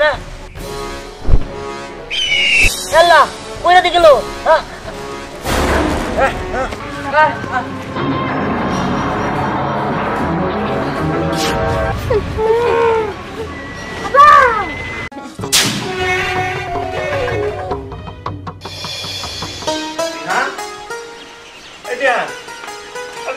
না আল্লাহ কইরা দিল হ্যাঁ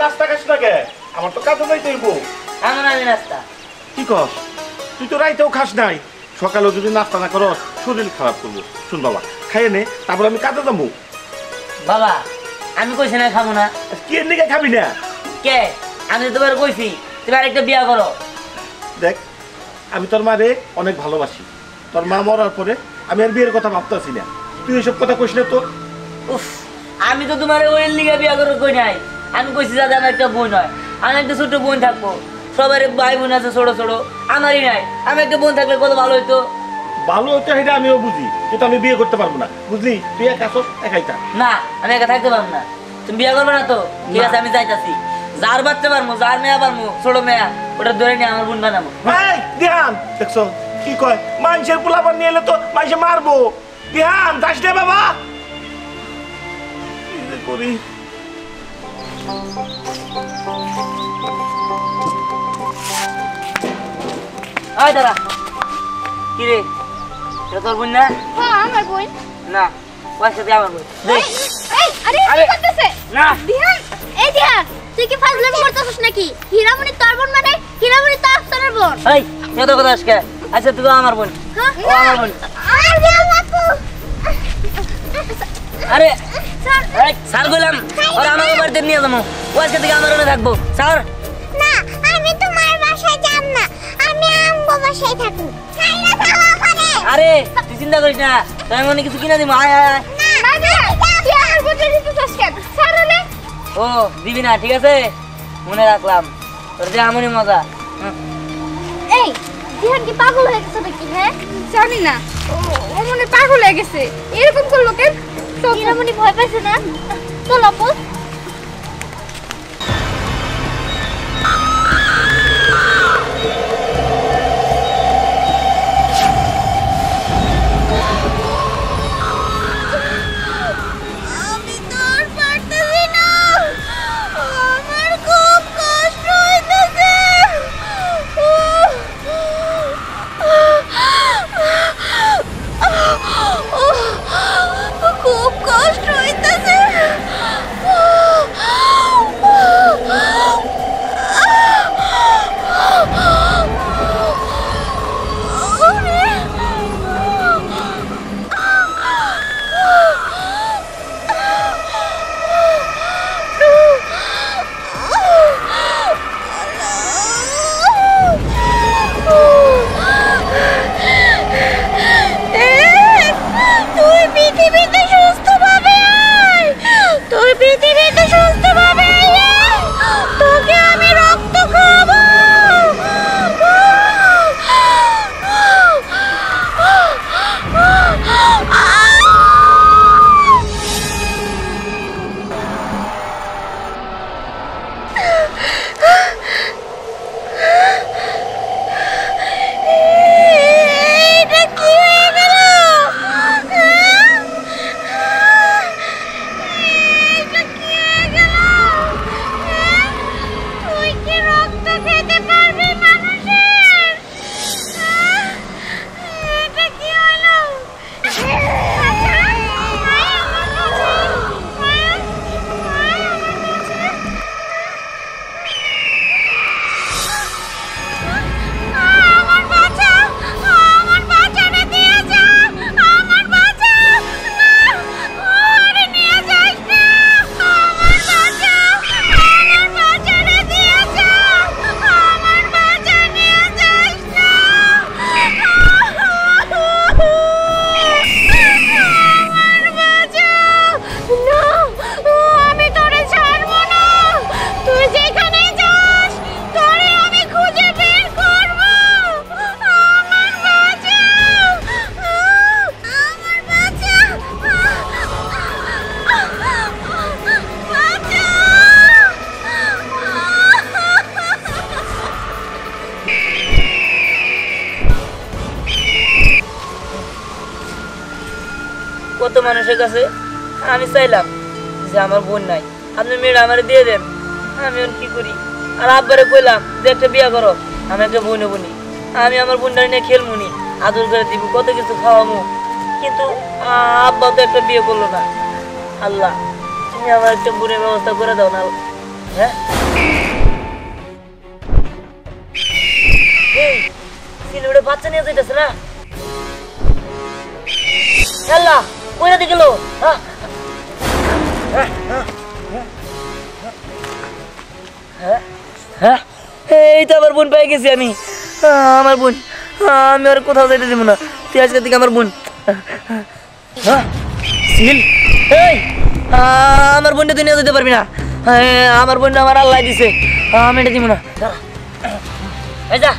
নাস্তা খাস না কে? আমার তো কাজে যাইতে হইব। আমার আগে নাস্তা কি কস? তুই তো রাইতেও খাস নাই। সকালেও যদি নাস্তা না করস শরীর খারাপ করবো। শুন বাবা, খাইয়ে নে, তারপর আমি কাজে যাবো। বাবা আমি কইছি না খাবো না। কি এর লিগে খাবি না? কে আমি তো তোমার কইছি তুমি আরেকটা বিয়া করো। দেখ, আমি তোর মারে অনেক ভালোবাসি। তোর মা মরার পরে আমি আর বিয়ের কথা ভাবতেছি না। তুই এসব কথা কইস না তো। উফ, আমি তো তোমার ওই লিগে বিয়া করে কই নাই। আমি কইছি যাতে আমার একটা বোন হয়, আমি একটা ছোট বোন থাকবো। সবার ভাই বোন আছে ছোট ছোট, আমারই নাই। আমি একটা বোন থাকলে কত ভালো হইতো। ভালো হতো সেটা আমিও বুঝি, কিন্তু আমি বিয়ে করতে পারবো না, বুঝলি? তুই একা আসস, একাই থাক। না, আমি একা থাকতে পারবো না। তুমি বিয়ে করবে না তো? ঠিক আছে, আমি যাইতাছি। যার বাচ্চা পারবো, যার মেয়া পারবো, ছোট মেয়া, ওটা ধরে নিয়ে আমার বোন বানাবো। ধ্যান দেখছো কি কয়? মানুষের পোলাপান নিয়ে এলে তো মানুষে মারবো। ধ্যান যাস রে বাবা। কি যে করি? আয় দাঁড়া। কি রে, এটা তোর বোন না? হ্যাঁ আমার বোন। না, ওর সাথে আমার বোন। আরে কি করতেছে? না দিহান, এই দিহান, তুই কি ফাজলামি করতেছিস নাকি? হীরামণি তোর বোন মানে হীরামণি তো আফসারের বোন। এই এত কথা আজকে। আচ্ছা তুই তো আমার বোন। ও আমার বোন। আর দিহান আপু। আরে এই স্যার বললাম ওর আমার বাড়িতে নিয়ে যাবো। ও আজকে থেকে আমার রুমে থাকবো। স্যার না, আমি তোমার বাসায় যাব না, আমি আমগো বাসায় থাকবো। ছাইরা যাওয়া করে। আরে তুই চিন্তা করিস না, তোর মনে কিছু কিনা দিব। আয় আয় না না, তুই আর বলতে দিতেছিস কেন? ছাড়লে ও দিবি না, ঠিক আছে মনে রাখলাম। তোর যে আমনি মজা। এই দিহান কি পাগল হয়ে গেছে নাকি? হ্যাঁ জানি না, ও মনে পাগল হয়ে গেছে। এরকম করলো কেন? হীরামণি ভয় পাইছে না? চল আপু। খুব কষ্ট হইতেছে। কত মানুষের কাছে আমি চাইলাম যে আমার বোন নাই, আপনি মেয়েটা আমার দিয়ে দেন, আমি এখন কি করি? আর আব্বারে কইলাম যে একটা বিয়া করো, আমি একটা বোন বনি, আমি আমার বোনটা নিয়ে খেলমুনি, আদর করে দিব, কত কিছু খাওয়ামু, কিন্তু আব্বা তো একটা বিয়ে করলো না। আল্লাহ তুমি আমার একটা বোনের ব্যবস্থা করে দাও না। হ্যাঁ সিলেটে বাচ্চা নিয়ে যাইতেছে না, আল্লাহ কইরা দি গেল। এই তো আমার বোন পেয়ে গেছি আমি, আমার বোন, আমি আর কোথাও যাইতে দিব না, তুই আজকে থেকে আমার বোন। সিল এই আমার বোনটা তুই নিয়ে যেতে পারবি না, আমার বোনটা আমার আল্লাহ দিছে, আমি এটা দিব না। এই যা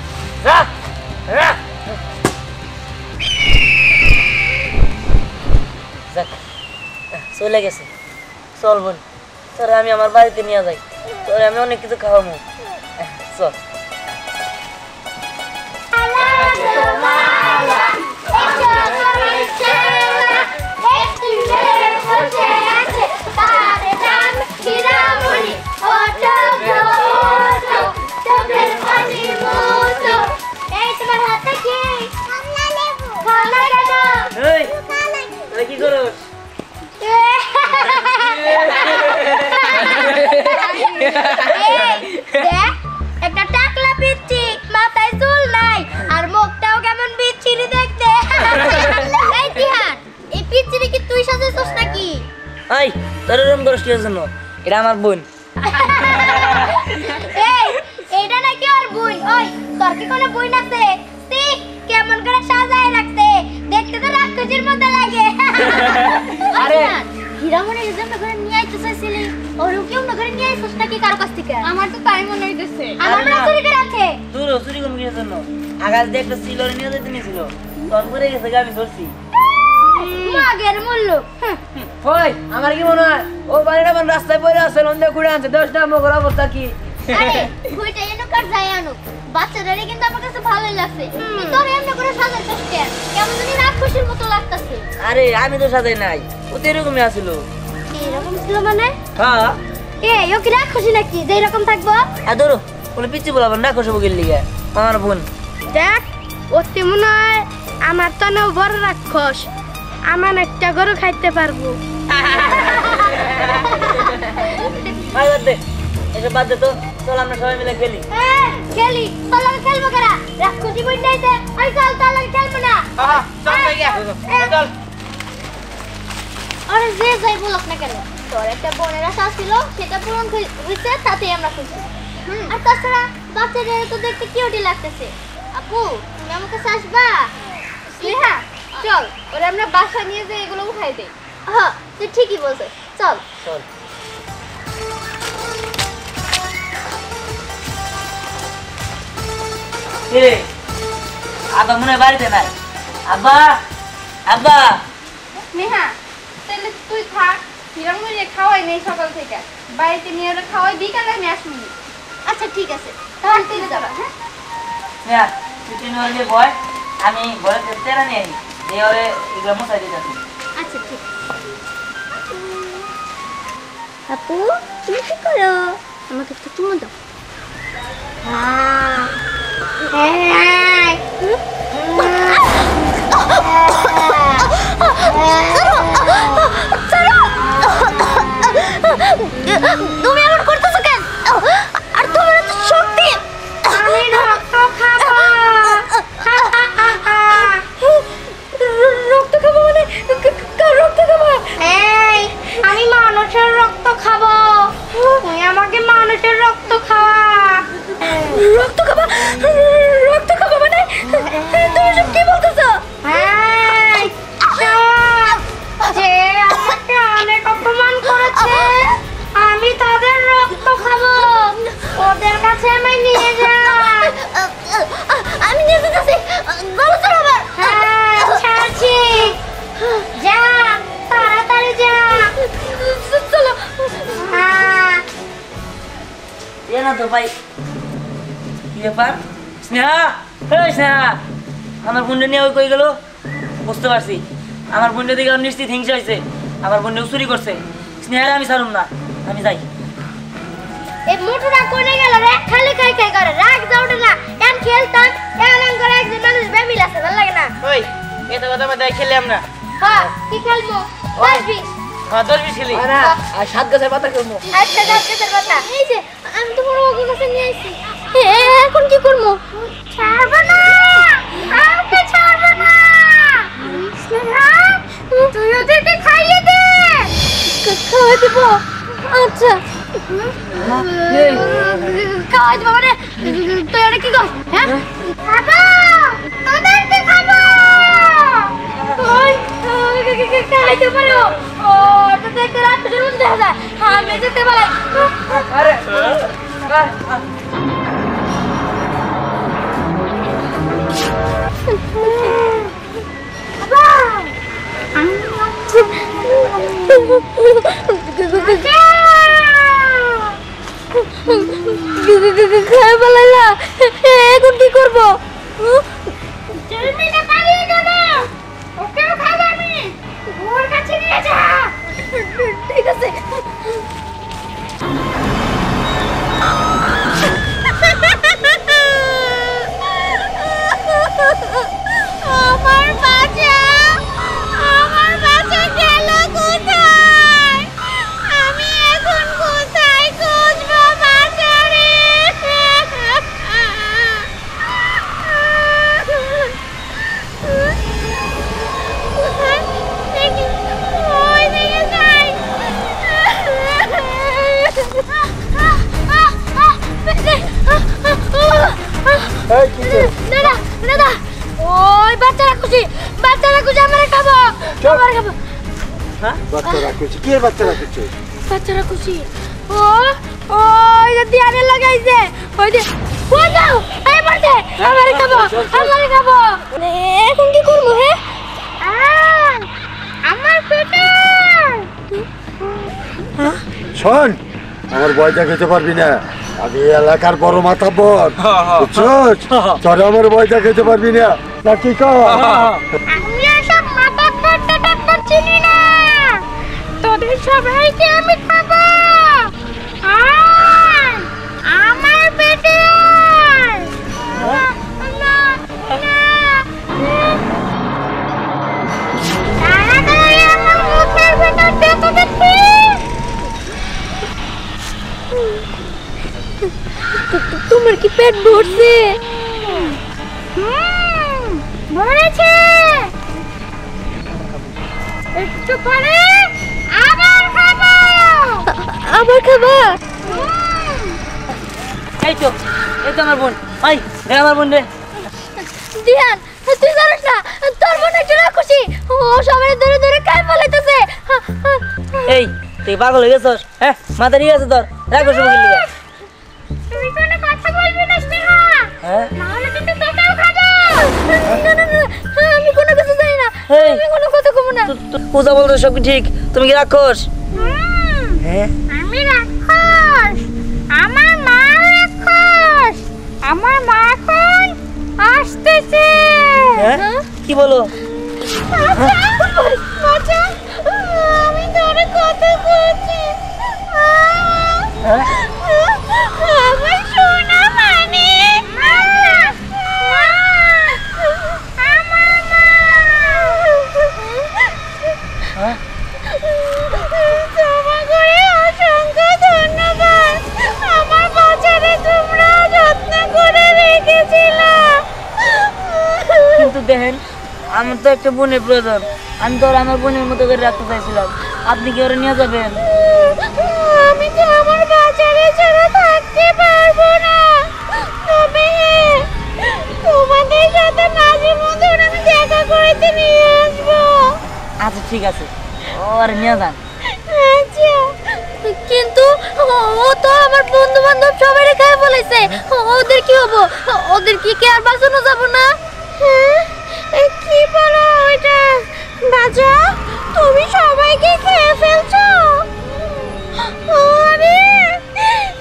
যা চলে গেছে, চল বোন তোরে আমি আমার বাড়িতে নিয়ে যাই, তোরে আমি অনেক কিছু খাওয়াবো, চল। কি করো? একটা টাকলা পিচ্ছি, মাথায় চুল নাই আর মুখটাও কেমন বিচ্ছিরি দেখতে। এই তিহার, এই পিচ্ছিরি কি তুই সাজেছস নাকি? আই তোর এরকম করিস কিসের জন্য? এটা আমার বোন। এই এইটা নাকি ওর বোন? ওই তোর কি কোনো বোন আছে? সি কেমন করে সাজায় রাখছে, দেখতে তো রাক্ষসীর মতো লাগে। আরে হীরামণির জন্য করে নিয়ে আইতে চাইছিলি, ওর কি অন্য করে নিয়ে আইছস নাকি কারো কাছ থেকে? আমার তো তাই মনে হইতেছে। আমার না চুরি করে আছে। তোর চুরি কোন কিসের জন্য? আগাজ দিয়ে একটা সিলরে নিয়ে যেতে নিয়েছিল, তোর করে গেছে আমি ধরছি। মাগের মূল্য। ওই আমার কি মনে হয় ও বাড়িটা আমার রাস্তায় পড়ে আছে, লন্ডে ঘুরে আনছে, 10টা মগর অবস্থা কি? আরে ঘুইটা এনো কার যায় আনো, বাচ্চাটারে কিন্তু আমার কাছে ভালোই লাগছে। তোর এমনি করে সাজাইছস কেন? কেমন জানি রাক্ষসীর মতো লাগতাছে। আরে আমি তো সাজাই নাই, ও তো এরকমই আছিল। এরকম ছিল মানে? হ্যাঁ ও কি রাক্ষসী নাকি যে এরকম থাকবো? আর ধরো বলে পিচ্ছি বলাবেন না, খসবো গেলি আমার বোন। দেখ ওতে মনে হয় আমার তো না বড় রাক্ষস, আমার একটা গরু খাইতে পারবো। এসব বাদ দে তো, চল আমরা সবাই মিলে খেলি। খেলি চল, আমি খেলবো কেনা? রাক্ষসী বই নাইতে ওই চল চল, আমি খেলবো না। চল আরে যে যাই বলক না কেন, তোর একটা বোনের আশা ছিল, সেটা পূরণ হয়েছে, তাতেই আমরা খুশি। আর তাছাড়া বাচ্চাদের তো দেখতে কিউটি লাগতেছে। আপু তুমি আমার কাছে আসবা? স্নেহা চল, ওরা আমরা বাসা নিয়ে যাই, এগুলো উঠাই দেই। হ্যাঁ তুই ঠিকই বলছিস, চল চল। কিরে আব্বা মনে হয় বাড়িতে নাই? আব্বা আব্বা। নেহা তাহলে তুই থাক, হিরামুড়ি খাওয়াই নেই সকাল থেকে, বাড়িতে নিয়ে ওরা খাওয়াই, বিকালে আমি আসবি। আচ্ছা ঠিক আছে, তাহলে তুই যাবা। হ্যাঁ হ্যাঁ তুই তিন হয়ে বয়, আমি ঘরে তেরা নিয়ে আনি, দিয়ে ওরে এগুলো মশাই দিয়ে যাচ্ছি। আচ্ছা ঠিক। আপু তুমি কি করো? আমাকে একটু চুমু দাও। তুমি এমন করতেছো কেন? আর তোমার তো শক্তি। আমি রক্ত খাবো। রক্ত খাবো মানে রক্ত খাবো? এই আমি মানুষের রক্ত খাবো, তুই আমাকে মানুষের রক্ত খাওয়া। রক্ত খাবো? রক্ত খাবো মানে তুমি সব কি বলতেছো? যে আমাকে অনেক অপমান করেছে, আমি তাদের রক্ত খাবো, ওদের কাছে আমি নিয়ে যাই। আমি নিয়ে যেতেছি, বলো তো আবার। হ্যাঁ ছাড়ছি, যা তাড়াতাড়ি যা। চলো। হ্যাঁ এ না তো ভাই, কি ব্যাপার? স্নেহা, এই স্নেহা, আমার বোনটা নিয়ে ওই কই গেল? বুঝতে পারছি আমার বোনের দিকে আমার নিশ্চিত হিংসা হয়েছে, আমার বোনও চুরি করছে। স্নেহার আমি ছাড়ুম না, আমি যাই। এই মোটুরা কোনে গেল রে? খালি খাই খাই করে রাগ যাওড়ে না। কেন খেলতাম এমন করে একজন মানুষ বেবিল আছে, ভালো লাগে না। ওই এটা কথা মধ্যে খেলে আমরা। হ্যাঁ কি খেলবো? 10-20। হ্যাঁ 10-20 খেলি। আর 7 গাছের পাতা খেলবো। আচ্ছা গাছের কথা। এই যে আমি তো বড় ওকে কাছে নিয়ে আইছি। এখন কি করব? ছাড়ব না, কাউকে ছাড়ব না। স্নেহা তুই ওদেরকে খাইয়ে দে। খাওয়াই দেব? আচ্ছা খাওয়াই দেব মানে তুই ওরা কি কর? হ্যাঁ খাবো, তোদেরকে খাবো। ওই খাইতে পারো? ও তো দেখতে রাত শুরু দেখা যায়। আমি যেতে পারি। আরে খাই বলাইলা, এখন কি করবো? ঠিক আছে। আমার বাচ্চা গেল কোথায়? আমি এখন কোথায় খুঁজবো বাচ্চারে? ওই দিকে যাই। দাদা দাদা ওই বাচ্চারা খুশি আমার খাবো। হ্যাঁ বাচ্চারা খুশি? কি বাচ্চারা খুশি? বাচ্চারা খুশি। ও ওই যে দিয়ানে লাগাইছে, ওই যে ওই যাও এই বলছে আমারে খাবো। এখন কি করবো? হ্যাঁ আমার পেটে। শোন, আমার ভয়টা খেতে পারবি না। আমি এলাকার বড় মাতাব্বর, বুঝছস? তোরা আমার ভয়টা খেতে পারবি না, নাকি কর? আমি এসব মাথা চিনি না, তোদের সবাইকে আমি খাবো। আমার পেটে তাড়াতাড়ি আমার মুখের ভেতর দেখো দেখি। তোমার কি পেট ভরছে? ভরেছে। একটু পরে আবার খাবো। এই তো আমার বোন। ভাই রে আমার বোন রে। দিয়ান তুই জানিস না তোর বোন একটু খুশি, ও সবাই ধরে ধরে খাই ফেলাইতেছে। এই তুই পাগল হয়ে গেছস? হ্যাঁ মাথা ঠিক আছে তোর? রাখো সব গেলি। তুই কোনো কথা বলবি না স্নেহা, হ্যাঁ নাহলে কিন্তু তোকেও খাবো। না আমি কোনো কিছু জানি না, এই। আমি কোনো কথা কব না। পূজা বলতো সব কি ঠিক? তুমি কি রাক্ষস? হ্যাঁ আমি রাক্ষস, আমার মা রাক্ষস, আমার মা এখন আসতেছে। হ্যাঁ কি বলো? বাচ্চা আমি তোরে কথা বলছি। হ্যাঁ আমার সোনা মানে হ্যাঁ ক্ষমা করে অসংখ্য ধন্যবাদ। আমার বাচ্চারে তোমরা যত্ন করে রেখেছিলে। কিন্তু দেখেন আমার তো একটা বোনের প্রয়োজন, আমি তো আমার বোনের মতো করে রাখতে চাইছিলাম, আপনি কি ওরা নিয়ে যাবেন? আমি তো আমার বাচ্চারে ছাড়া থাকতে পারবো না, তবে তোমাদের সাথে মাঝে মধ্যে আমি দেখা করতে নিয়ে আসবো। আচ্ছা ঠিক আছে, ওরা নিয়ে যান। আচ্ছা কিন্তু ও তো আমার বন্ধু বান্ধব সবাই খায় বলেছে, ওদের কি হবো? ওদের কি আর বাঁচানো যাবো না? কি বলো এটা বাজা? তুমি সবাইকে খেয়ে ফেলছো? আরে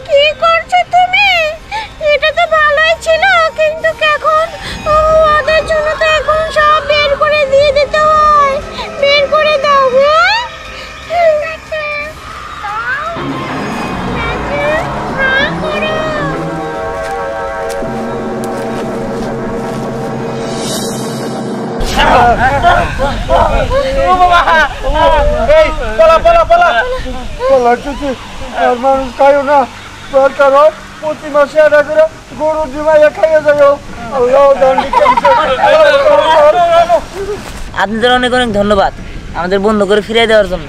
কি করছো তুমি? এটা তো ভালোই ছিল, কিন্তু এখন ওদের জন্য তো এখন সব বের করে দিয়ে দিতে হয়। লাগতেছে আর মানুষ খাইও না দরকার হয় প্রতি মাসে একটা করে গরু ডিমাইয়া খাইয়ে যাও আল্লাহ জানি আপনাদের অনেক অনেক ধন্যবাদ আমাদের বন্ধ করে ফিরিয়ে দেওয়ার জন্য।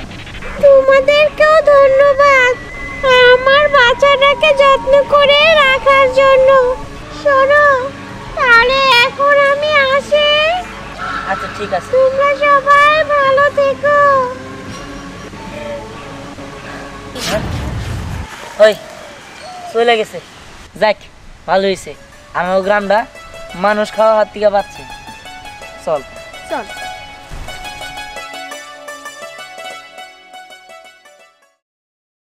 তোমাদেরকেও ধন্যবাদ আমার বাচ্চাটাকে যত্ন করে রাখার জন্য। শোনো তাহলে এখন আমি আসি। আচ্ছা ঠিক আছে। তোমরা সবাই ভালো থেকো। ওই চলে গেছে, যাক ভালো হয়েছে। আমার গ্রামটা মানুষ খাওয়া হাত থেকে পাচ্ছে। চল চল।